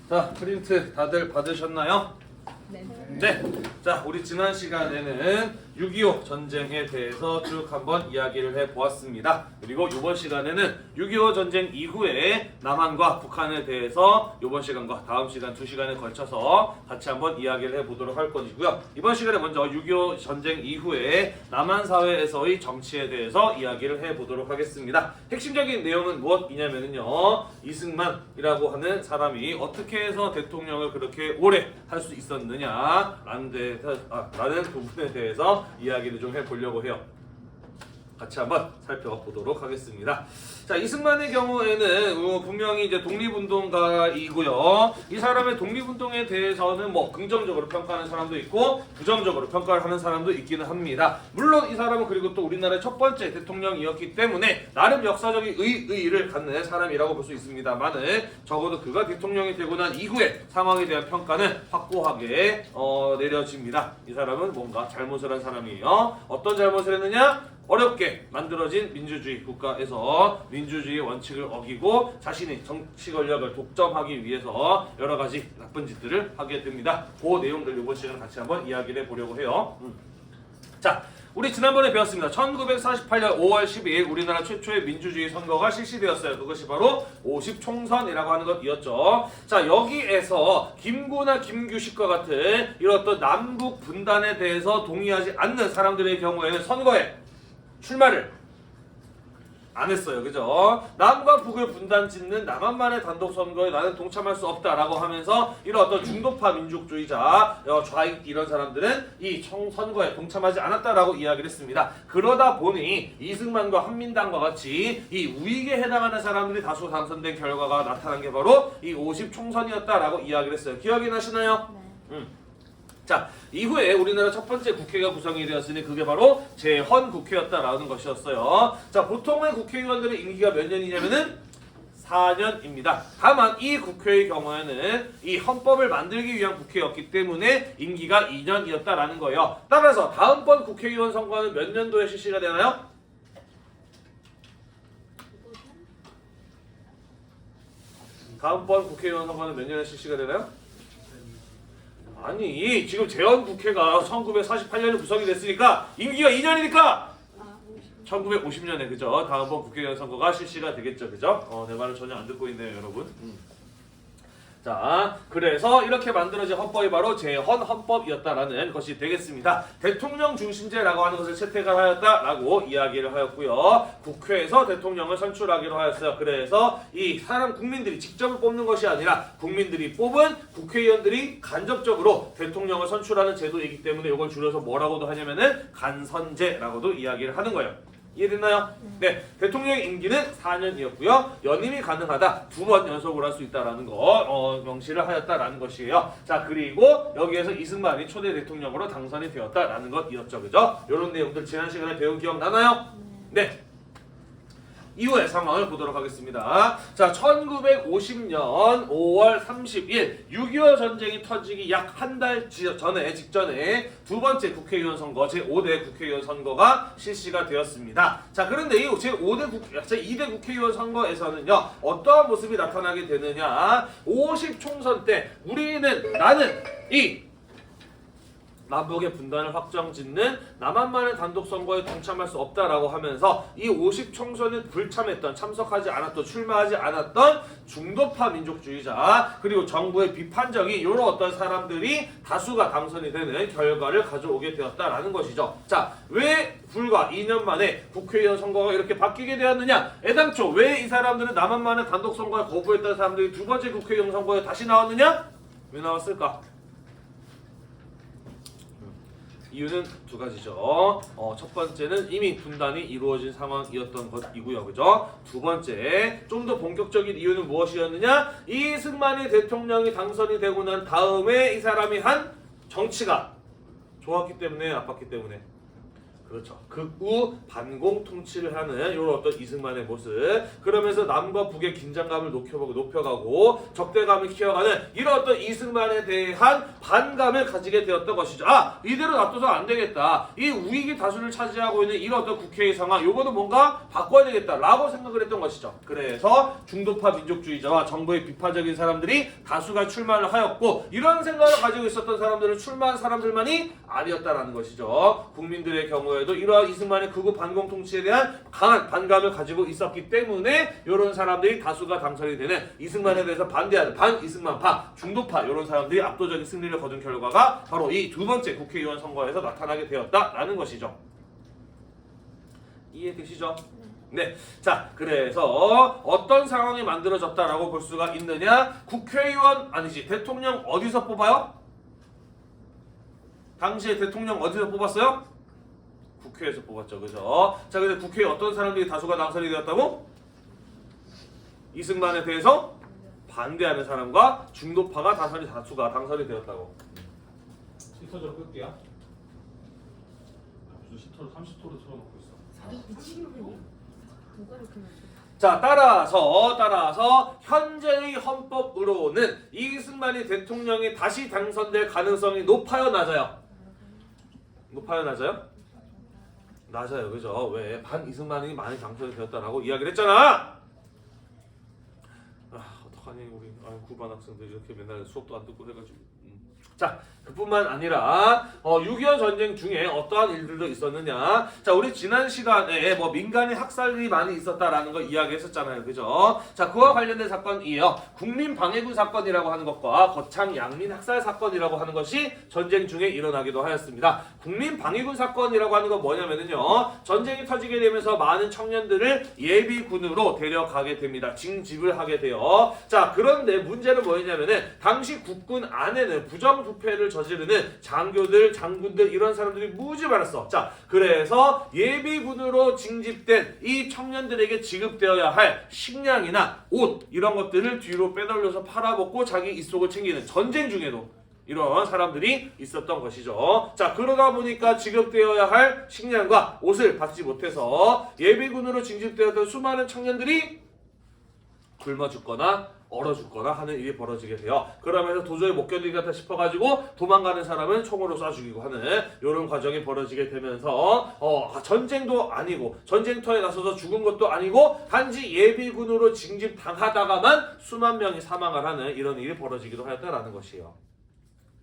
자, 프린트 다들 받으셨나요? 네. 네. 자, 우리 지난 시간에는 6.25 전쟁에 대해서 쭉 한번 이야기를 해보았습니다. 그리고 이번 시간에는 6.25 전쟁 이후에 남한과 북한에 대해서 이번 시간과 다음 시간 2시간에 걸쳐서 같이 한번 이야기를 해보도록 할 것이고요. 이번 시간에 먼저 6.25 전쟁 이후에 남한 사회에서의 정치에 대해서 이야기를 해보도록 하겠습니다. 핵심적인 내용은 무엇이냐면요, 이승만이라고 하는 사람이 어떻게 해서 대통령을 그렇게 오래 할 수 있었느냐라는 부분에 대해서 이야기를 좀 해보려고 해요. 같이 한번 살펴보도록 하겠습니다. 자, 이승만의 경우에는 분명히 이제 독립운동가이고요. 이 사람의 독립운동에 대해서는 뭐 긍정적으로 평가하는 사람도 있고 부정적으로 평가를 하는 사람도 있기는 합니다. 물론 이 사람은 그리고 또 우리나라의 첫 번째 대통령이었기 때문에 나름 역사적인 의의를 갖는 사람이라고 볼 수 있습니다만은 적어도 그가 대통령이 되고 난 이후의 상황에 대한 평가는 확고하게 내려집니다. 이 사람은 뭔가 잘못을 한 사람이에요. 어떤 잘못을 했느냐? 어렵게 만들어진 민주주의 국가에서 민주주의 원칙을 어기고 자신의 정치 권력을 독점하기 위해서 여러 가지 나쁜 짓들을 하게 됩니다. 그 내용들 이번 시간에 같이 한번 이야기를 해보려고 해요. 자, 우리 지난번에 배웠습니다. 1948년 5월 12일 우리나라 최초의 민주주의 선거가 실시되었어요. 그것이 바로 50총선이라고 하는 것이었죠. 자, 여기에서 김구나 김규식과 같은 이런 어떤 남북 분단에 대해서 동의하지 않는 사람들의 경우에는 선거에 출마를 안 했어요. 그죠? 남과 북을 분단짓는 남한만의 단독 선거에 나는 동참할 수 없다라고 하면서 이런 어떤 중도파 민족주의자, 좌익 이런 사람들은 이 선거에 동참하지 않았다라고 이야기를 했습니다. 그러다 보니 이승만과 한민당과 같이 이 우익에 해당하는 사람들이 다수 당선된 결과가 나타난 게 바로 이 50총선이었다라고 이야기를 했어요. 기억이 나시나요? 네. 자, 이후에 우리나라 첫 번째 국회가 구성이 되었으니 그게 바로 재헌 국회였다라는 것이었어요. 자, 보통의 국회의원들의 임기가 몇 년이냐면은 4년입니다. 다만 이 국회의 경우에는 이 헌법을 만들기 위한 국회였기 때문에 임기가 2년이었다라는 거예요. 따라서 다음번 국회의원 선거는 몇 년도에 실시가 되나요? 다음번 국회의원 선거는 몇 년에 실시가 되나요? 아니, 지금 재헌 국회가 1948년에 구성이 됐으니까 임기가 2년이니까 1950년에 그죠? 다음번 국회의원 선거가 실시가 되겠죠, 그죠? 내 말을 전혀 안 듣고 있네요, 여러분. 자, 그래서 이렇게 만들어진 헌법이 바로 재헌 헌법이었다라는 것이 되겠습니다. 대통령 중심제라고 하는 것을 채택을 하였다라고 이야기를 하였고요. 국회에서 대통령을 선출하기로 하였어요. 그래서 이 사람 국민들이 직접 뽑는 것이 아니라 국민들이 뽑은 국회의원들이 간접적으로 대통령을 선출하는 제도이기 때문에 이걸 줄여서 뭐라고도 하냐면은 간선제라고도 이야기를 하는 거예요. 이해됐나요? 네, 대통령의 임기는 4년이었고요. 연임이 가능하다. 2번 연속으로 할 수 있다라는 거 명시를 하였다라는 것이에요. 자, 그리고 여기에서 이승만이 초대 대통령으로 당선이 되었다라는 것이었죠. 그죠? 이런 내용들 지난 시간에 배운 기억 나나요? 네. 이후의 상황을 보도록 하겠습니다. 자, 1950년 5월 30일 6.25 전쟁이 터지기 약 한 달 직전에 두 번째 국회의원 선거, 제5대 국회의원 선거가 실시가 되었습니다. 자, 그런데 이 제2대 국회의원 선거에서는요, 어떠한 모습이 나타나게 되느냐, 50총선 때 나는 이 남북의 분단을 확정짓는 남한만의 단독 선거에 동참할 수 없다라고 하면서 이 50총선에 불참했던, 참석하지 않았던, 출마하지 않았던 중도파 민족주의자 그리고 정부의 비판적인 이런 어떤 사람들이 다수가 당선이 되는 결과를 가져오게 되었다라는 것이죠. 자, 왜 불과 2년 만에 국회의원 선거가 이렇게 바뀌게 되었느냐? 애당초 왜 이 사람들은 남한만의 단독 선거에 거부했던 사람들이 두 번째 국회의원 선거에 다시 나왔느냐? 왜 나왔을까? 이유는 두 가지죠. 첫 번째는 이미 분단이 이루어진 상황이었던 것이고요. 그죠? 두 번째, 좀 더 본격적인 이유는 무엇이었느냐? 이승만이 대통령이 당선이 되고 난 다음에 이 사람이 한 정치가 좋았기 때문에, 나빴기 때문에. 그렇죠. 극우 반공 통치를 하는 이런 어떤 이승만의 모습. 그러면서 남과 북의 긴장감을 높여가고 적대감을 키워가는 이런 어떤 이승만에 대한 반감을 가지게 되었던 것이죠. 아, 이대로 놔둬서 안 되겠다. 이 우익이 다수를 차지하고 있는 이런 어떤 국회의 상황, 요거는 뭔가 바꿔야 되겠다라고 생각을 했던 것이죠. 그래서 중도파 민족주의자와 정부의 비판적인 사람들이 다수가 출마를 하였고, 이런 생각을 가지고 있었던 사람들은 출마한 사람들만이 아니었다라는 것이죠. 국민들의 경우에도 이러한 이승만의 극우 반공 통치에 대한 강한 반감을 가지고 있었기 때문에 이런 사람들이 다수가 당선이 되는 이승만에 대해서 반대하는 반 이승만파, 중도파 이런 사람들이 압도적인 승리를 거둔 결과가 바로 이 두 번째 국회의원 선거에서 나타나게 되었다라는 것이죠. 이해되시죠? 네. 자, 그래서 어떤 상황이 만들어졌다라고 볼 수가 있느냐? 국회의원 아니지, 대통령 어디서 뽑아요? 당시에 대통령 어디서 뽑았어요? 국회에서 뽑았죠. 그죠? 자, 근데 국회에 어떤 사람들이 다수가 당선이 되었다고? 이승만에 대해서 반대하는 사람과 중도파가 다수가 당선이 되었다고. 시터 좀 끌게요. 무슨 시터를 30토로 틀어놓고 있어. 미친놈이야. 누가 이렇게 맞춰? 자, 따라서 현재의 헌법으로는 이승만이 대통령이 다시 당선될 가능성이 높아요, 낮아요? 높아요, 낮아요? 낮아요. 그죠? 왜? 반 이승만이 많이 당선이 되었다라고 이야기를 했잖아. 어떡하니 우리 구반 학생들 이렇게 맨날 수업도 안 듣고 해가지고. 자, 그뿐만 아니라 6.25 전쟁 중에 어떠한 일들도 있었느냐. 자, 우리 지난 시간에 뭐 민간인 학살이 많이 있었다라는 거 이야기했었잖아요. 그죠? 자, 그와 관련된 사건이에요. 국민방해군 사건이라고 하는 것과 거창 양민 학살 사건이라고 하는 것이 전쟁 중에 일어나기도 하였습니다. 국민방해군 사건이라고 하는 건 뭐냐면요, 전쟁이 터지게 되면서 많은 청년들을 예비군으로 데려가게 됩니다. 징집을 하게 돼요. 자, 그런데 문제는 뭐였냐면은 당시 국군 안에는 부정부패를 저지르는 장교들, 장군들 이런 사람들이 무지 많았어. 자, 그래서 예비군으로 징집된 이 청년들에게 지급되어야 할 식량이나 옷 이런 것들을 뒤로 빼돌려서 팔아먹고 자기 입속을 챙기는, 전쟁 중에도 이런 사람들이 있었던 것이죠. 자, 그러다 보니까 지급되어야 할 식량과 옷을 받지 못해서 예비군으로 징집되었던 수많은 청년들이 굶어 죽거나 얼어 죽거나 하는 일이 벌어지게 돼요. 그러면서 도저히 못 견디겠다 싶어가지고 도망가는 사람은 총으로 쏴 죽이고 하는 이런 과정이 벌어지게 되면서 전쟁도 아니고 전쟁터에 나서서 죽은 것도 아니고 단지 예비군으로 징집당하다가만 수만 명이 사망을 하는 이런 일이 벌어지기도 하였다라는 것이에요.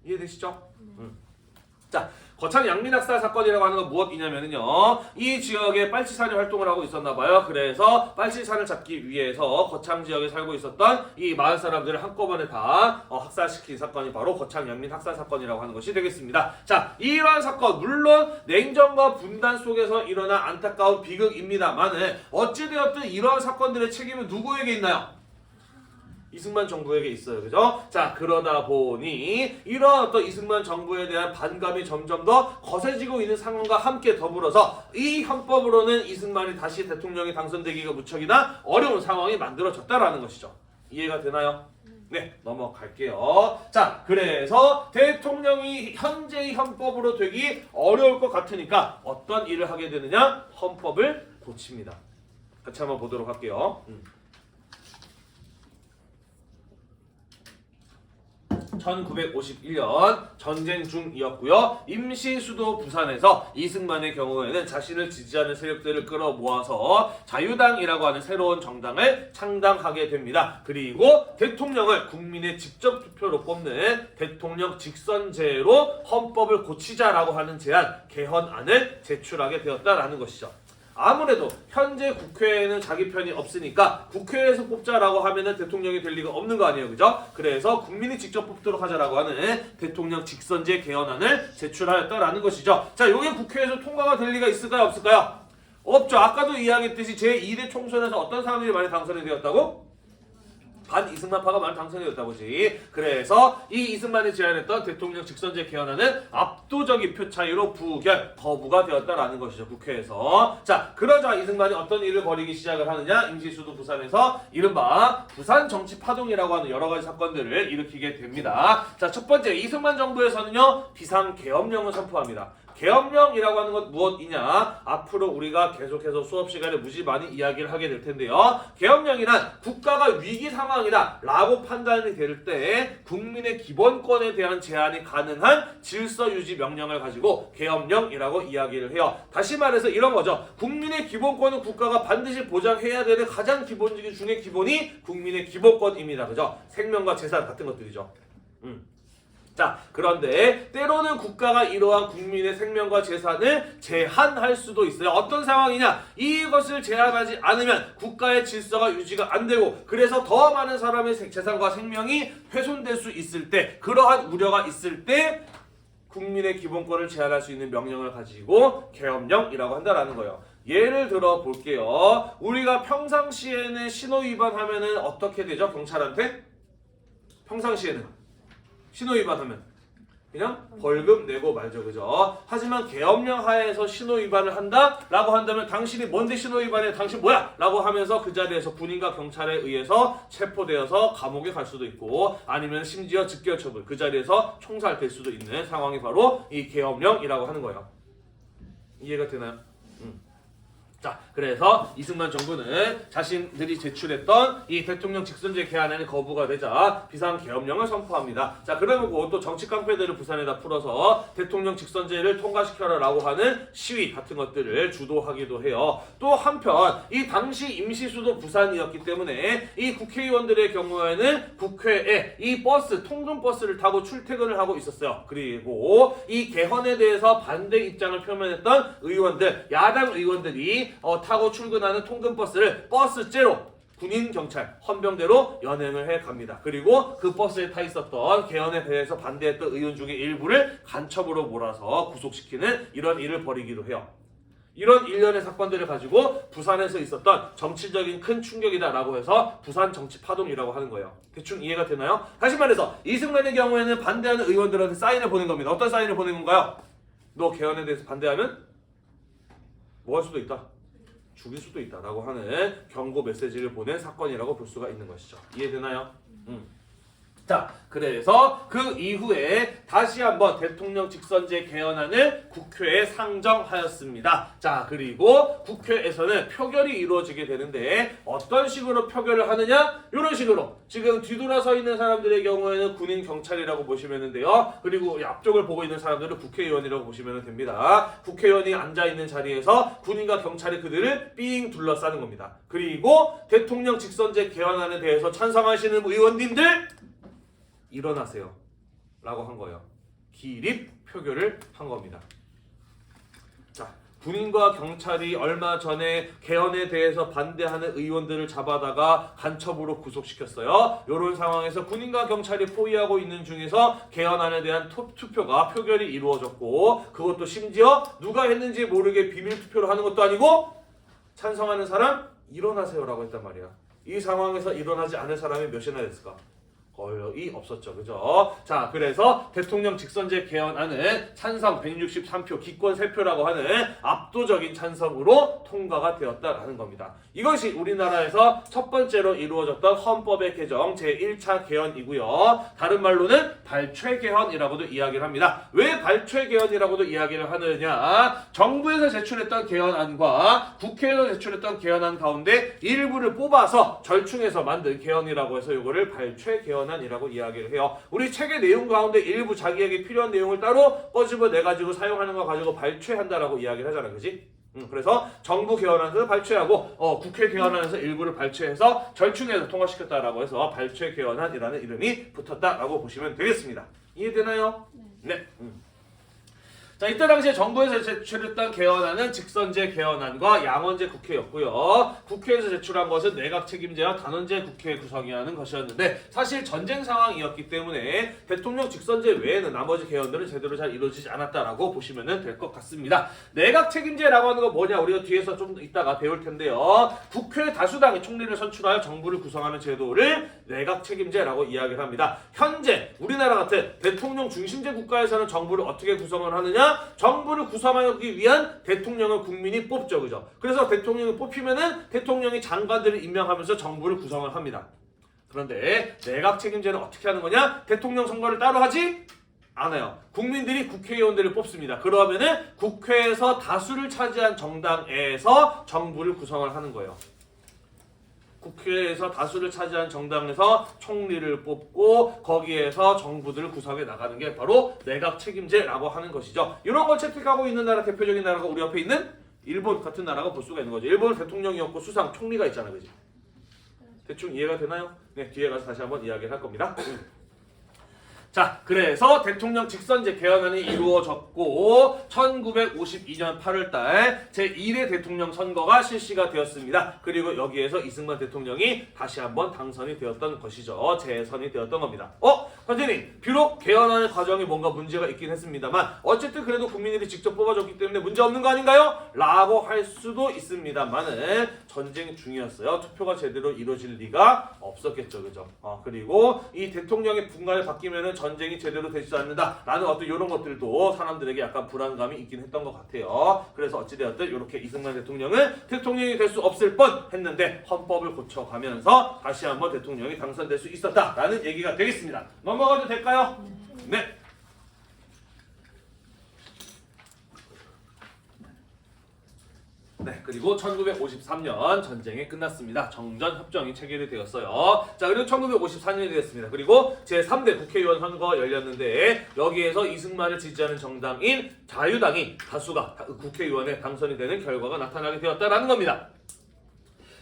이해되시죠? 자, 거창 양민학살 사건이라고 하는 건 무엇이냐면요, 이 지역에 빨치산이 활동을 하고 있었나봐요. 그래서 빨치산을 잡기 위해서 거창 지역에 살고 있었던 이 마을 사람들을 한꺼번에 다 학살시킨 사건이 바로 거창 양민 학살 사건이라고 하는 것이 되겠습니다. 자, 이러한 사건 물론 냉전과 분단 속에서 일어난 안타까운 비극입니다만은 어찌되었든 이러한 사건들의 책임은 누구에게 있나요? 이승만 정부에게 있어요. 그죠? 자, 그러다 보니 이런 어떤 이승만 정부에 대한 반감이 점점 더 거세지고 있는 상황과 함께 더불어서 이 헌법으로는 이승만이 다시 대통령이 당선되기가 무척이나 어려운 상황이 만들어졌다라는 것이죠. 이해가 되나요? 네, 넘어갈게요. 자, 그래서 대통령이 현재의 헌법으로 되기 어려울 것 같으니까 어떤 일을 하게 되느냐? 헌법을 고칩니다. 같이 한번 보도록 할게요. 1951년 전쟁 중이었고요. 임시 수도 부산에서 이승만의 경우에는 자신을 지지하는 세력들을 끌어모아서 자유당이라고 하는 새로운 정당을 창당하게 됩니다. 그리고 대통령을 국민의 직접 투표로 뽑는 대통령 직선제로 헌법을 고치자라고 하는 제안, 개헌안을 제출하게 되었다라는 것이죠. 아무래도 현재 국회에는 자기 편이 없으니까 국회에서 뽑자라고 하면은 대통령이 될 리가 없는 거 아니에요, 그죠? 그래서 국민이 직접 뽑도록 하자라고 하는 대통령 직선제 개헌안을 제출하였다라는 것이죠. 자, 이게 국회에서 통과가 될 리가 있을까요, 없을까요? 없죠. 아까도 이야기했듯이 제2대 총선에서 어떤 사람들이 많이 당선이 되었다고? 반 이승만파가 많이 당선이 됐다고지. 그래서 이 이승만이 제안했던 대통령 직선제 개헌안은 압도적인 표 차이로 부결, 거부가 되었다라는 것이죠, 국회에서. 자, 그러자 이승만이 어떤 일을 벌이기 시작을 하느냐? 임시수도 부산에서 이른바 부산 정치 파동이라고 하는 여러 가지 사건들을 일으키게 됩니다. 자, 첫 번째, 이승만 정부에서는요, 비상계엄령을 선포합니다. 계엄령이라고 하는 건 무엇이냐? 앞으로 우리가 계속해서 수업 시간에 무지 많이 이야기를 하게 될 텐데요. 계엄령이란 국가가 위기 상황이다 라고 판단이 될 때 국민의 기본권에 대한 제한이 가능한 질서 유지 명령을 가지고 계엄령이라고 이야기를 해요. 다시 말해서 이런 거죠. 국민의 기본권은 국가가 반드시 보장해야 되는 가장 기본적인 중에 기본이 국민의 기본권입니다. 그죠? 생명과 재산 같은 것들이죠. 자, 그런데 때로는 국가가 이러한 국민의 생명과 재산을 제한할 수도 있어요. 어떤 상황이냐? 이것을 제한하지 않으면 국가의 질서가 유지가 안 되고 그래서 더 많은 사람의 재산과 생명이 훼손될 수 있을 때, 그러한 우려가 있을 때 국민의 기본권을 제한할 수 있는 명령을 가지고 계엄령이라고 한다라는 거예요. 예를 들어 볼게요. 우리가 평상시에는 신호 위반하면은 어떻게 되죠? 경찰한테? 평상시에는 신호 위반하면 그냥 벌금 내고 말죠. 그죠? 하지만 계엄령 하에서 신호 위반을 한다라고 한다면 당신이 뭔데 신호 위반해? 당신 뭐야? 라고 하면서 그 자리에서 군인과 경찰에 의해서 체포되어서 감옥에 갈 수도 있고 아니면 심지어 즉결 처분, 그 자리에서 총살될 수도 있는 상황이 바로 이 계엄령이라고 하는 거예요. 이해가 되나요? 자, 그래서 이승만 정부는 자신들이 제출했던 이 대통령 직선제 개헌안이 거부가 되자 비상계엄령을 선포합니다. 자, 그러고 또 정치 깡패들을 부산에다 풀어서 대통령 직선제를 통과시켜라라고 하는 시위 같은 것들을 주도하기도 해요. 또 한편 이 당시 임시수도 부산이었기 때문에 이 국회의원들의 경우에는 국회에 이 버스, 통근버스를 타고 출퇴근을 하고 있었어요. 그리고 이 개헌에 대해서 반대 입장을 표명했던 의원들, 야당 의원들이 타고 출근하는 통근버스를 버스째로 군인, 경찰, 헌병대로 연행을 해 갑니다. 그리고 그 버스에 타 있었던 개헌에 대해서 반대했던 의원 중에 일부를 간첩으로 몰아서 구속시키는 이런 일을 벌이기도 해요. 이런 일련의 사건들을 가지고 부산에서 있었던 정치적인 큰 충격이다라고 해서 부산 정치 파동이라고 하는 거예요. 대충 이해가 되나요? 다시 말해서 이승만의 경우에는 반대하는 의원들한테 사인을 보낸 겁니다. 어떤 사인을 보낸 건가요? 너 개헌에 대해서 반대하면 뭐 할 수도 있다. 죽일 수도 있다라고 하는 경고 메시지를 보낸 사건이라고 볼 수가 있는 것이죠. 이해되나요? 자, 그래서 그 이후에 다시 한번 대통령 직선제 개헌안을 국회에 상정하였습니다. 자, 그리고 국회에서는 표결이 이루어지게 되는데 어떤 식으로 표결을 하느냐? 이런 식으로 지금 뒤돌아서 있는 사람들의 경우에는 군인, 경찰이라고 보시면 되는데요. 그리고 앞쪽을 보고 있는 사람들은 국회의원이라고 보시면 됩니다. 국회의원이 앉아있는 자리에서 군인과 경찰이 그들을 삥 둘러싸는 겁니다. 그리고 대통령 직선제 개헌안에 대해서 찬성하시는 의원님들 일어나세요 라고 한 거예요. 기립 표결을 한 겁니다. 자, 군인과 경찰이 얼마 전에 개헌에 대해서 반대하는 의원들을 잡아다가 간첩으로 구속시켰어요. 이런 상황에서 군인과 경찰이 포위하고 있는 중에서 개헌안에 대한 투표가 표결이 이루어졌고 그것도 심지어 누가 했는지 모르게 비밀 투표를 하는 것도 아니고 찬성하는 사람 일어나세요 라고 했단 말이야. 이 상황에서 일어나지 않을 사람이 몇이나 됐을까? 거의 없었죠. 그죠? 자, 그래서 대통령 직선제 개헌안은 찬성 163표, 기권 3표라고 하는 압도적인 찬성으로 통과가 되었다라는 겁니다. 이것이 우리나라에서 첫 번째로 이루어졌던 헌법의 개정 제1차 개헌이고요. 다른 말로는 발췌 개헌이라고도 이야기를 합니다. 왜 발췌 개헌이라고도 이야기를 하느냐? 정부에서 제출했던 개헌안과 국회에서 제출했던 개헌안 가운데 일부를 뽑아서 절충해서 만든 개헌이라고 해서 이거를 발췌 개헌안이라고 이야기를 해요. 우리 책의 내용 가운데 일부 자기에게 필요한 내용을 따로 꺼집어내가지고 사용하는 거 가지고 발췌한다라고 이야기를 하잖아. 그지? 그래서 정부 개헌안에서 발췌하고 국회 개헌안에서 일부를 발췌해서 절충해서 통과시켰다라고 해서 발췌 개헌안이라는 이름이 붙었다라고 보시면 되겠습니다. 이해되나요? 네. 자, 이때 당시에 정부에서 제출했던 개헌안은 직선제 개헌안과 양원제 국회였고요. 국회에서 제출한 것은 내각 책임제와 단원제 국회 구성이 하는 것이었는데 사실 전쟁 상황이었기 때문에 대통령 직선제 외에는 나머지 개헌들은 제대로 잘 이루어지지 않았다라고 보시면 될 것 같습니다. 내각 책임제라고 하는 건 뭐냐? 우리가 뒤에서 좀 이따가 배울 텐데요. 국회 다수당이 총리를 선출하여 정부를 구성하는 제도를 내각 책임제라고 이야기를 합니다. 현재 우리나라 같은 대통령 중심제 국가에서는 정부를 어떻게 구성을 하느냐? 정부를 구성하기 위한 대통령을 국민이 뽑죠. 그죠? 그래서 대통령이 뽑히면은 대통령이 장관들을 임명하면서 정부를 구성을 합니다. 그런데 내각 책임제는 어떻게 하는 거냐? 대통령 선거를 따로 하지 안 해요. 국민들이 국회의원들을 뽑습니다. 그러면은 국회에서 다수를 차지한 정당에서 정부를 구성을 하는 거예요. 국회에서 다수를 차지한 정당에서 총리를 뽑고 거기에서 정부들을 구성해 나가는 게 바로 내각 책임제라고 하는 것이죠. 이런 걸 채택하고 있는 나라 대표적인 나라가 우리 옆에 있는 일본 같은 나라가 볼 수가 있는 거죠. 일본은 대통령이 없고 수상, 총리가 있잖아, 그지? 대충 이해가 되나요? 네, 뒤에 가서 다시 한번 이야기를 할 겁니다. 자, 그래서 대통령 직선제 개헌안이 이루어졌고 1952년 8월달 제1회 대통령 선거가 실시가 되었습니다. 그리고 여기에서 이승만 대통령이 다시 한번 당선이 되었던 것이죠. 재선이 되었던 겁니다. 선생님, 비록 개헌안의 과정에 뭔가 문제가 있긴 했습니다만 어쨌든 그래도 국민들이 직접 뽑아줬기 때문에 문제 없는 거 아닌가요? 라고 할 수도 있습니다만은 전쟁 중이었어요. 투표가 제대로 이루어질 리가 없었겠죠. 그죠? 그리고 이 대통령의 분간을 바뀌면은 전쟁이 제대로 되지 않는다 라는 어떤 이런 것들도 사람들에게 약간 불안감이 있긴 했던 것 같아요. 그래서 어찌되었든 이렇게 이승만 대통령은 대통령이 될 수 없을 뻔 했는데 헌법을 고쳐가면서 다시 한번 대통령이 당선될 수 있었다 라는 얘기가 되겠습니다. 넘어가도 될까요? 네. 네, 그리고 1953년 전쟁이 끝났습니다. 정전협정이 체결이 되었어요. 자, 그리고 1954년이 되었습니다. 그리고 제3대 국회의원 선거가 열렸는데 여기에서 이승만을 지지하는 정당인 자유당이 다수가 국회의원에 당선이 되는 결과가 나타나게 되었다라는 겁니다.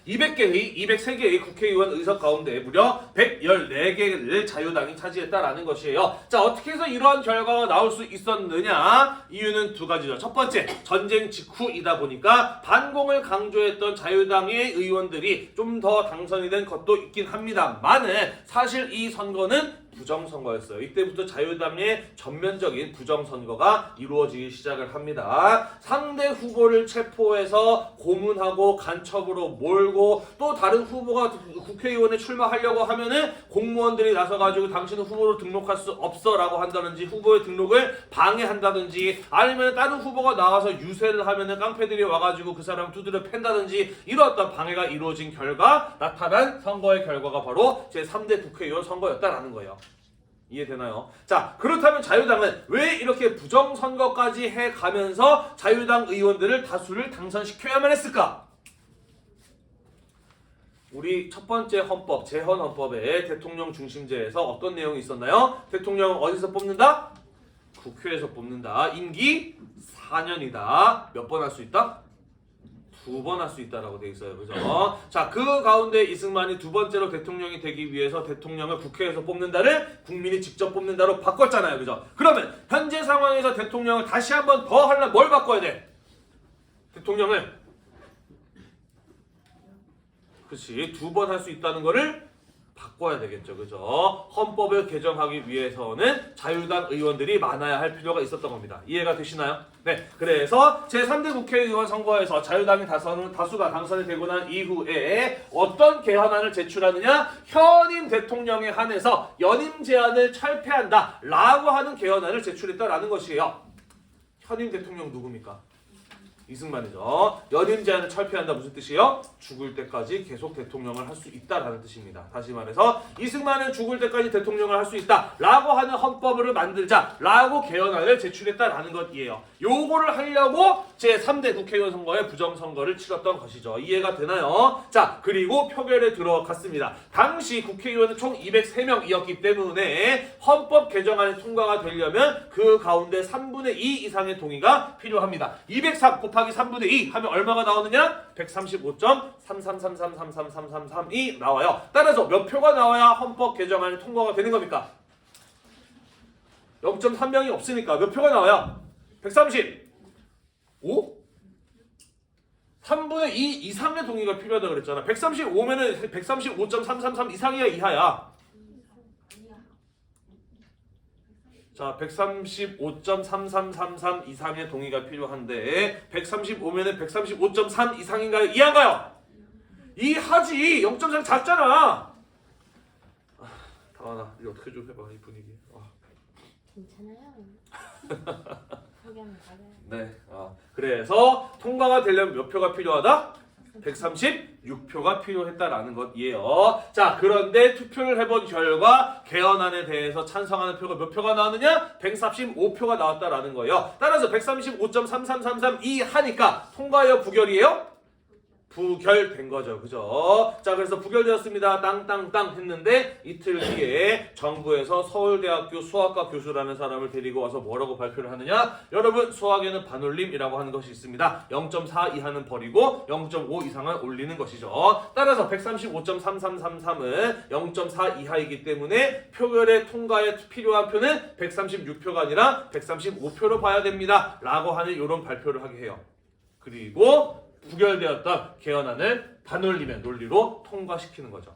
203개의 국회의원 의석 가운데 무려 114개를 자유당이 차지했다라는 것이에요. 자, 어떻게 해서 이러한 결과가 나올 수 있었느냐? 이유는 두 가지죠. 첫 번째, 전쟁 직후이다 보니까 반공을 강조했던 자유당의 의원들이 좀 더 당선이 된 것도 있긴 합니다만은 사실 이 선거는 부정선거였어요. 이때부터 자유당의 전면적인 부정선거가 이루어지기 시작을 합니다. 상대 후보를 체포해서 고문하고 간첩으로 몰고 또 다른 후보가 국회의원에 출마하려고 하면은 공무원들이 나서가지고 당신은 후보로 등록할 수 없어 라고 한다든지 후보의 등록을 방해한다든지 아니면 다른 후보가 나와서 유세를 하면은 깡패들이 와가지고 그 사람 두드려 팬다든지 이런 어떤 방해가 이루어진 결과 나타난 선거의 결과가 바로 제3대 국회의원 선거였다라는 거예요. 이해되나요? 자, 그렇다면 자유당은 왜 이렇게 부정선거까지 해가면서 자유당 의원들을 다수를 당선시켜야만 했을까? 우리 첫 번째 헌법, 제헌헌법의 대통령 중심제에서 어떤 내용이 있었나요? 대통령은 어디서 뽑는다? 국회에서 뽑는다. 임기 4년이다. 몇 번 할 수 있다? 2번 할 수 있다라고 돼 있어요. 그죠? 자, 그 가운데 이승만이 두 번째로 대통령이 되기 위해서 대통령을 국회에서 뽑는다를 국민이 직접 뽑는다로 바꿨잖아요. 그죠? 그러면 현재 상황에서 대통령을 다시 한번 더 하려면 뭘 바꿔야 돼? 대통령을 그렇지, 2번 할 수 있다는 거를 바꿔야 되겠죠. 그죠? 헌법을 개정하기 위해서는 자유당 의원들이 많아야 할 필요가 있었던 겁니다. 이해가 되시나요? 네. 그래서 제3대 국회의원 선거에서 자유당의 다수가 당선이 되고 난 이후에 어떤 개헌안을 제출하느냐? 현임 대통령에 한해서 연임 제한을 철폐한다 라고 하는 개헌안을 제출했다라는 것이에요. 현임 대통령 누굽니까? 이승만이죠. 연임 제한을 철폐한다 무슨 뜻이에요? 죽을 때까지 계속 대통령을 할 수 있다라는 뜻입니다. 다시 말해서 이승만은 죽을 때까지 대통령을 할 수 있다라고 하는 헌법을 만들자라고 개헌안을 제출했다라는 것이에요. 요거를 하려고 제3대 국회의원 선거에 부정선거를 치렀던 것이죠. 이해가 되나요? 자, 그리고 표결에 들어갔습니다. 당시 국회의원은 총 203명이었기 때문에 헌법 개정안이 통과가 되려면 그 가운데 3분의 2 이상의 동의가 필요합니다. 203 곱하기 3분의 2 하면 얼마가 나오느냐? 135.333333333이 나와요. 따라서 몇 표가 나와야 헌법 개정안이 통과가 되는 겁니까? 0.3명이 없으니까 몇 표가 나와야? 135? 3분의 2 이상의 동의가 필요하다 그랬잖아. 135면은 135.333 이상이야 이하야? 자, 135.3333 이상의 동의가 필요한데 135면은 135.3 이상인가요? 이하인가요? 이하지. 0.3 작잖아. 다원아, 이거 어떻게 좀 해봐 이 분위기. 괜찮아요. 포기하면 가요. 네. 그래서 통과가 되려면 몇 표가 필요하다? 136표가 필요했다라는 것이에요. 자, 그런데 투표를 해본 결과 개헌안에 대해서 찬성하는 표가 몇 표가 나왔느냐? 135표가 나왔다라는 거예요. 따라서 135.33332 하니까 통과예요, 부결이에요? 부결된 거죠. 그죠? 자, 그래서 부결되었습니다. 땅땅땅 했는데 이틀 뒤에 정부에서 서울대학교 수학과 교수라는 사람을 데리고 와서 뭐라고 발표를 하느냐? 여러분, 수학에는 반올림이라고 하는 것이 있습니다. 0.4 이하는 버리고 0.5 이상은 올리는 것이죠. 따라서 135.3333은 0.4 이하이기 때문에 표결의 통과에 필요한 표는 136표가 아니라 135표로 봐야 됩니다. 라고 하는 이런 발표를 하게 해요. 그리고 부결되었던 개헌안을 반올림의 논리로 통과시키는 거죠.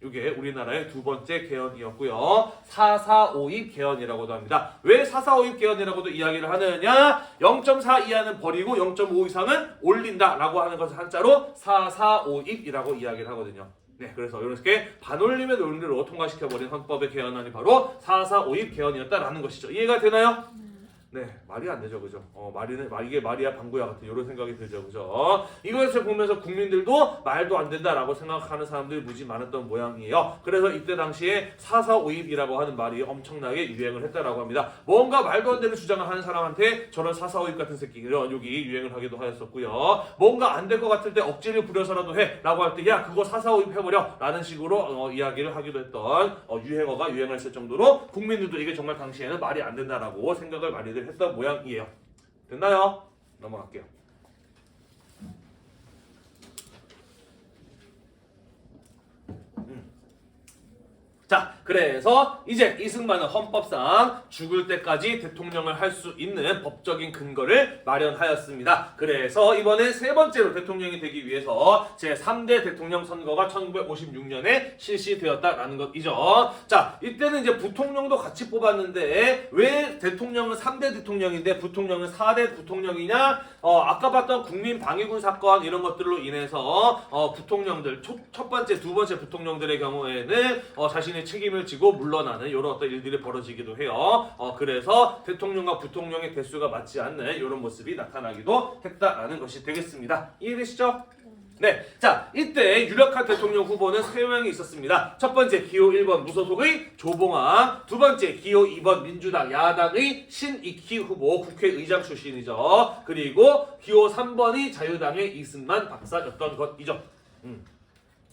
이게 우리나라의 두 번째 개헌이었고요. 4452 개헌이라고도 합니다. 왜 4452 개헌이라고도 이야기를 하느냐? 0.4 이하는 버리고 0.5 이상은 올린다라고 하는 것을 한자로 4452이라고 이야기를 하거든요. 네, 그래서 이렇게 반올림의 논리로 통과시켜버린 헌법의 개헌안이 바로 4452 개헌이었다라는 것이죠. 이해가 되나요? 네, 말이 안 되죠, 그죠? 이게 말이야 방구야 같은 이런 생각이 들죠, 그죠? 이것을 보면서 국민들도 말도 안 된다라고 생각하는 사람들이 무지 많았던 모양이에요. 그래서 이때 당시에 4452이라고 하는 말이 엄청나게 유행을 했다라고 합니다. 뭔가 말도 안 되는 주장을 하는 사람한테 저런 4452 같은 새끼 이런 욕이 유행을 하기도 하였었고요. 뭔가 안 될 것 같을 때 억지를 부려서라도 해라고 할 때 야 그거 4452 해버려 라는 식으로 이야기를 하기도 했던 유행어가 유행을 했을 정도로 국민들도 이게 정말 당시에는 말이 안 된다라고 생각을 많이들 했던 모양이에요. 됐나요? 넘어갈게요. 자, 그래서 이제 이승만은 헌법상 죽을 때까지 대통령을 할 수 있는 법적인 근거를 마련하였습니다. 그래서 이번에 세 번째로 대통령이 되기 위해서 제3대 대통령 선거가 1956년에 실시되었다라는 것이죠. 자, 이때는 이제 부통령도 같이 뽑았는데 왜 대통령은 3대 대통령인데 부통령은 4대 부통령이냐? 아까 봤던 국민 방위군 사건 이런 것들로 인해서 부통령들 첫 번째, 두 번째 부통령들의 경우에는 자신의 책임을 지고 물러나는 이런 어떤 일들이 벌어지기도 해요. 그래서 대통령과 부통령의 대수가 맞지 않는 이런 모습이 나타나기도 했다라는 것이 되겠습니다. 이해되시죠? 네, 자 이때 유력한 대통령 후보는 세 명이 있었습니다. 첫 번째 기호 1번 무소속의 조봉암, 두 번째 기호 2번 민주당 야당의 신익희 후보 국회의장 출신이죠. 그리고 기호 3번이 자유당의 이승만 박사였던 것이죠.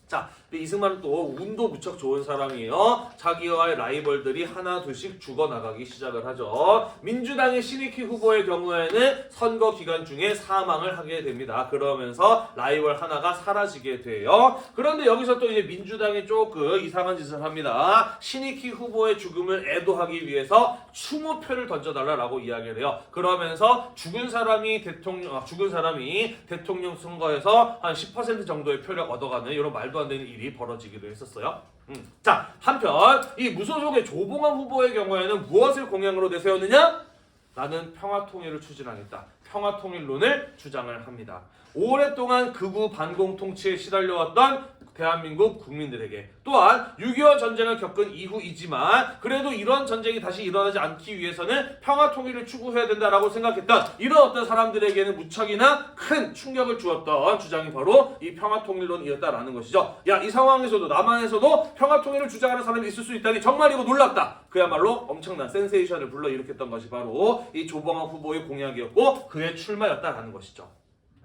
자, 이승만은 또 운도 무척 좋은 사람이에요. 자기와의 라이벌들이 하나 둘씩 죽어나가기 시작을 하죠. 민주당의 신익희 후보의 경우에는 선거 기간 중에 사망을 하게 됩니다. 그러면서 라이벌 하나가 사라지게 돼요. 그런데 여기서 또 이제 민주당이 조금 이상한 짓을 합니다. 신익희 후보의 죽음을 애도하기 위해서 추모표를 던져달라고 이야기를 해요. 그러면서 죽은 사람이 대통령 선거에서 한 10% 정도의 표를 얻어가는 이런 말도 안 되는 일이 벌어지기도 했었어요. 자, 한편 이 무소속의 조봉암 후보의 경우에는 무엇을 공약으로 내세웠느냐? 나는 평화통일을 추진하겠다. 평화통일론을 주장을 합니다. 오랫동안 극우 반공 통치에 시달려왔던 대한민국 국민들에게 또한 6.25 전쟁을 겪은 이후이지만 그래도 이런 전쟁이 다시 일어나지 않기 위해서는 평화통일을 추구해야 된다라고 생각했던 이런 어떤 사람들에게는 무척이나 큰 충격을 주었던 주장이 바로 이 평화통일론이었다라는 것이죠. 야, 이 상황에서도 남한에서도 평화통일을 주장하는 사람이 있을 수 있다니 정말 이거 놀랍다. 그야말로 엄청난 센세이션을 불러일으켰던 것이 바로 이 조봉암 후보의 공약이었고 그의 출마였다라는 것이죠.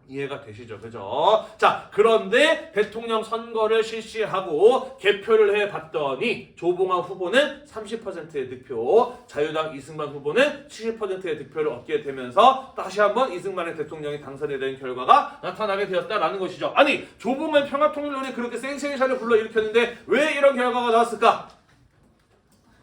이해가 되시죠? 그죠? 자, 그런데 대통령 선거를 실시하고 개표를 해봤더니 조봉암 후보는 30%의 득표, 자유당 이승만 후보는 70%의 득표를 얻게 되면서 다시 한번 이승만의 대통령이 당선이 된 결과가 나타나게 되었다라는 것이죠. 아니, 조봉암 평화통일론이 그렇게 센세이션을 불러일으켰는데 왜 이런 결과가 나왔을까?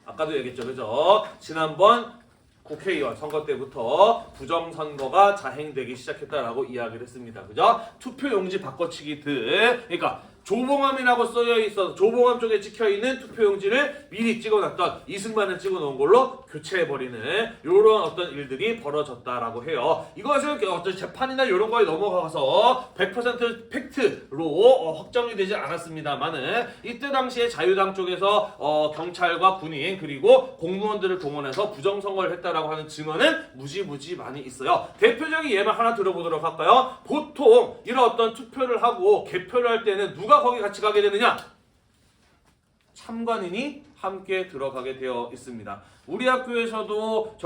아까도 얘기했죠. 그죠? 지난번 국회의원 선거 때부터 부정선거가 자행되기 시작했다라고 이야기를 했습니다. 그죠? 투표용지 바꿔치기들. 그러니까 조봉암이라고 써져 있어 조봉암 쪽에 찍혀 있는 투표용지를 미리 찍어놨던 이승만을 찍어놓은 걸로 교체해버리는 이런 어떤 일들이 벌어졌다라고 해요. 이것은 어떤 재판이나 이런 거에 넘어가서 100% 팩트로 확정이 되지 않았습니다만은 이때 당시에 자유당 쪽에서 경찰과 군인 그리고 공무원들을 동원해서 부정선거를 했다라고 하는 증언은 무지무지 많이 있어요. 대표적인 예만 하나 들어보도록 할까요? 보통 이런 어떤 투표를 하고 개표를 할 때는 누가 거기 같이 가게 되느냐? 참관인이 함께 들어가게 되어 있습니다. 우리 학교에서도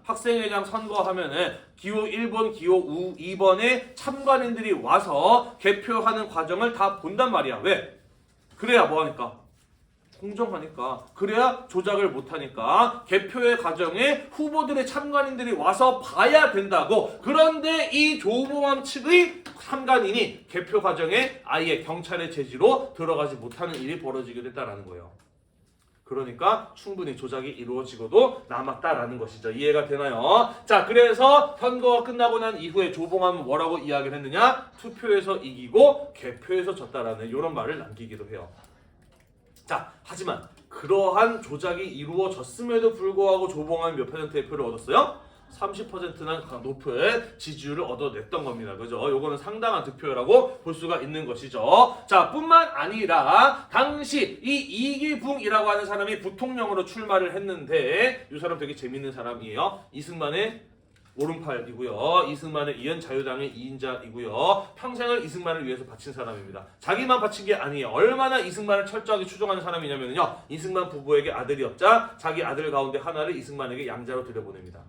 학생회장 선거하면은 기호 1번, 기호 2번에 참관인들이 와서 개표하는 과정을 다 본단 말이야. 왜? 그래야 뭐하니까? 공정하니까. 그래야 조작을 못하니까. 개표의 과정에 후보들의 참관인들이 와서 봐야 된다고. 그런데 이 조봉암 측의 참관인이 개표 과정에 아예 경찰의 제지로 들어가지 못하는 일이 벌어지게 됐다라는 거예요. 그러니까 충분히 조작이 이루어지고도 남았다라는 것이죠. 이해가 되나요? 자, 그래서 선거가 끝나고 난 이후에 조봉암은 뭐라고 이야기를 했느냐? 투표에서 이기고 개표에서 졌다라는 이런 말을 남기기도 해요. 자, 하지만 그러한 조작이 이루어졌음에도 불구하고 조봉암이 몇 퍼센트의 표를 얻었어요? 30%나 높은 지지율을 얻어냈던 겁니다. 그죠? 요거는 상당한 득표라고 볼 수가 있는 것이죠. 자, 뿐만 아니라 당시 이 이기붕이라고 하는 사람이 부통령으로 출마를 했는데 이 사람 되게 재밌는 사람이에요. 이승만의 오른팔이고요. 이승만의 이은 자유당의 2인자이고요. 평생을 이승만을 위해서 바친 사람입니다. 자기만 바친 게 아니에요. 얼마나 이승만을 철저하게 추종하는 사람이냐면요. 이승만 부부에게 아들이 없자 자기 아들 가운데 하나를 이승만에게 양자로 들여보냅니다.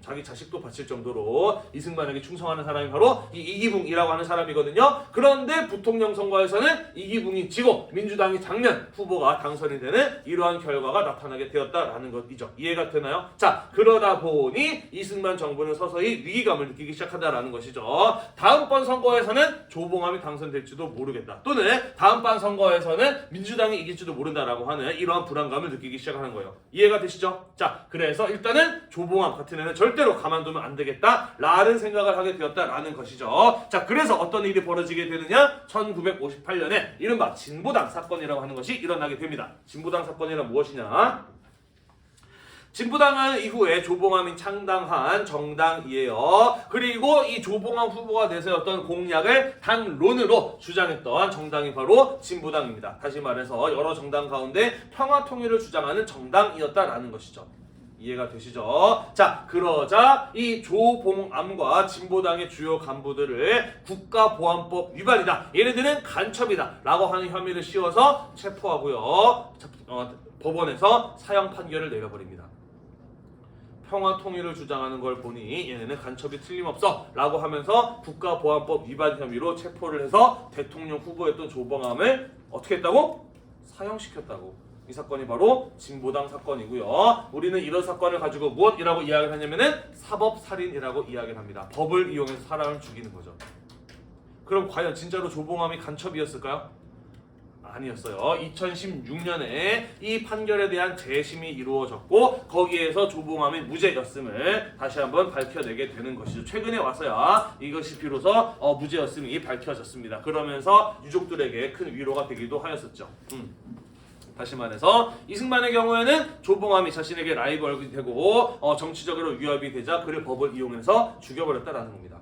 자기 자식도 바칠 정도로 이승만에게 충성하는 사람이 바로 이 이기붕이라고 하는 사람이거든요. 그런데 부통령 선거에서는 이기붕이 지고 민주당이 장면 후보가 당선이 되는 이러한 결과가 나타나게 되었다라는 것이죠. 이해가 되나요? 자, 그러다 보니 이승만 정부는 서서히 위기감을 느끼기 시작한다라는 것이죠. 다음번 선거에서는 조봉암이 당선될지도 모르겠다. 또는 다음번 선거에서는 민주당이 이길지도 모른다라고 하는 이러한 불안감을 느끼기 시작하는 거예요. 이해가 되시죠? 자, 그래서 일단은 조봉암 같은 애는 절대로 가만두면 안 되겠다라는 생각을 하게 되었다라는 것이죠. 자, 그래서 어떤 일이 벌어지게 되느냐? 1958년에 이른바 진보당 사건이라고 하는 것이 일어나게 됩니다. 진보당 사건이란 무엇이냐? 진보당은 이후에 조봉암이 창당한 정당이에요. 그리고 이 조봉암 후보가 내세웠던 공약을 당론으로 주장했던 정당이 바로 진보당입니다. 다시 말해서 여러 정당 가운데 평화통일을 주장하는 정당이었다라는 것이죠. 이해가 되시죠? 자, 그러자 이 조봉암과 진보당의 주요 간부들을 국가보안법 위반이다, 얘네들은 간첩이다 라고 하는 혐의를 씌워서 체포하고요. 법원에서 사형 판결을 내려버립니다. 평화통일을 주장하는 걸 보니 얘네는 간첩이 틀림없어 라고 하면서 국가보안법 위반 혐의로 체포를 해서 대통령 후보였던 조봉암을 어떻게 했다고? 사형시켰다고. 이 사건이 바로 진보당 사건이고요. 우리는 이런 사건을 가지고 무엇이라고 이야기를 하냐면은 사법살인이라고 이야기를 합니다. 법을 이용해서 사람을 죽이는 거죠. 그럼 과연 진짜로 조봉암이 간첩이었을까요? 아니었어요. 2016년에 이 판결에 대한 재심이 이루어졌고 거기에서 조봉암의 무죄였음을 다시 한번 밝혀내게 되는 것이죠. 최근에 와서야 이것이 비로소 무죄였음이 밝혀졌습니다. 그러면서 유족들에게 큰 위로가 되기도 하였었죠. 다시 말해서 이승만의 경우에는 조봉암이 자신에게 라이벌이 되고 정치적으로 위협이 되자 그를 법을 이용해서 죽여버렸다라는 겁니다.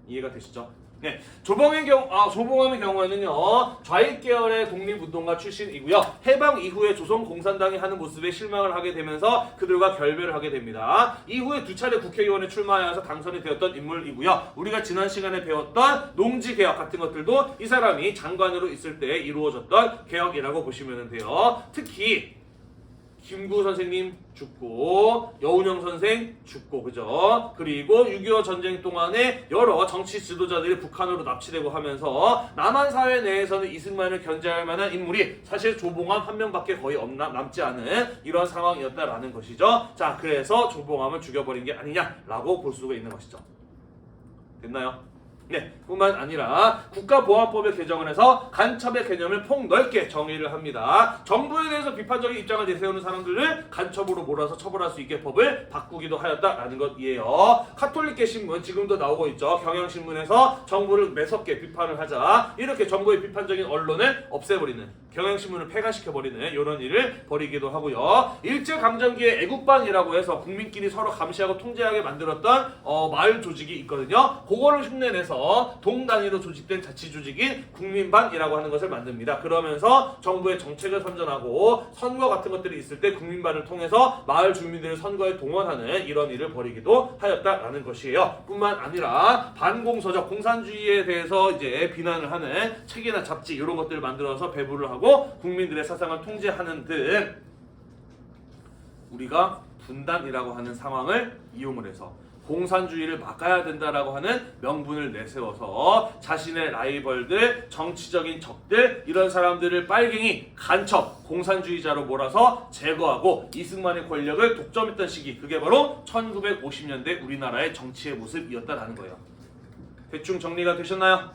이해가 되시죠? 네, 조봉암의 경우에는요, 좌익 계열의 독립운동가 출신이고요. 해방 이후에 조선공산당이 하는 모습에 실망을 하게 되면서 그들과 결별을 하게 됩니다. 이후에 두 차례 국회의원에 출마하여서 당선이 되었던 인물이고요. 우리가 지난 시간에 배웠던 농지개혁 같은 것들도 이 사람이 장관으로 있을 때 이루어졌던 개혁이라고 보시면 돼요. 특히 김구 선생님 죽고 여운형 선생 죽고, 그죠? 그리고 6.25 전쟁 동안에 여러 정치 지도자들이 북한으로 납치되고 하면서 남한 사회 내에서는 이승만을 견제할 만한 인물이 사실 조봉암 한 명밖에 거의 남지 않은 이런 상황이었다라는 것이죠. 자, 그래서 조봉암을 죽여버린 게 아니냐라고 볼 수가 있는 것이죠. 됐나요? 네, 뿐만 아니라 국가보안법의 개정을 해서 간첩의 개념을 폭넓게 정의를 합니다. 정부에 대해서 비판적인 입장을 내세우는 사람들을 간첩으로 몰아서 처벌할 수 있게 법을 바꾸기도 하였다라는 것이에요. 카톨릭계 신문 지금도 나오고 있죠. 경향신문에서 정부를 매섭게 비판을 하자 이렇게 정부의 비판적인 언론을 없애버리는, 경향신문을 폐간시켜버리는 이런 일을 벌이기도 하고요. 일제강점기에 애국반이라고 해서 국민끼리 서로 감시하고 통제하게 만들었던 마을 조직이 있거든요. 그거를 흉내내서 동단위로 조직된 자치조직인 국민반이라고 하는 것을 만듭니다. 그러면서 정부의 정책을 선전하고 선거 같은 것들이 있을 때 국민반을 통해서 마을 주민들을 선거에 동원하는 이런 일을 벌이기도 하였다라는 것이에요. 뿐만 아니라 반공서적 공산주의에 대해서 이제 비난을 하는 책이나 잡지 이런 것들을 만들어서 배부를 하고 국민들의 사상을 통제하는 등 우리가 분단이라고 하는 상황을 이용을 해서 공산주의를 막아야 된다라고 하는 명분을 내세워서 자신의 라이벌들, 정치적인 적들 이런 사람들을 빨갱이, 간첩, 공산주의자로 몰아서 제거하고 이승만의 권력을 독점했던 시기, 그게 바로 1950년대 우리나라의 정치의 모습이었다라는 거예요. 대충 정리가 되셨나요?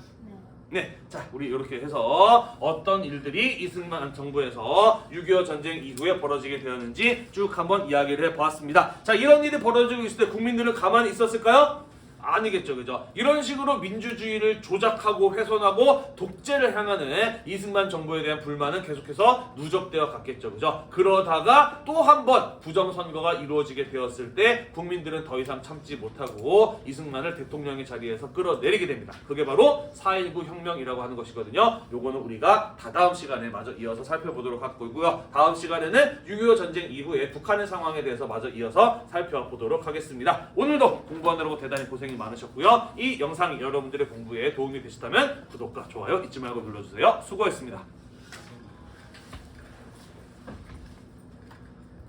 네, 자 우리 이렇게 해서 어떤 일들이 이승만 정부에서 6.25 전쟁 이후에 벌어지게 되었는지 쭉 한번 이야기를 해보았습니다. 자, 이런 일이 벌어지고 있을 때 국민들은 가만히 있었을까요? 아니겠죠, 그죠? 이런 식으로 민주주의를 조작하고 훼손하고 독재를 향하는 이승만 정부에 대한 불만은 계속해서 누적되어 갔겠죠, 그죠? 그러다가 또 한 번 부정선거가 이루어지게 되었을 때 국민들은 더 이상 참지 못하고 이승만을 대통령의 자리에서 끌어내리게 됩니다. 그게 바로 4.19 혁명이라고 하는 것이거든요. 요거는 우리가 다다음 시간에 마저 이어서 살펴보도록 할 거고요. 다음 시간에는 6.25 전쟁 이후에 북한의 상황에 대해서 마저 이어서 살펴보도록 하겠습니다. 오늘도 공부하느라고 대단히 고생이 많으셨고요. 이 영상이 여러분들의 공부에 도움이 되셨다면 구독과 좋아요 잊지 말고 눌러주세요. 수고했습니다.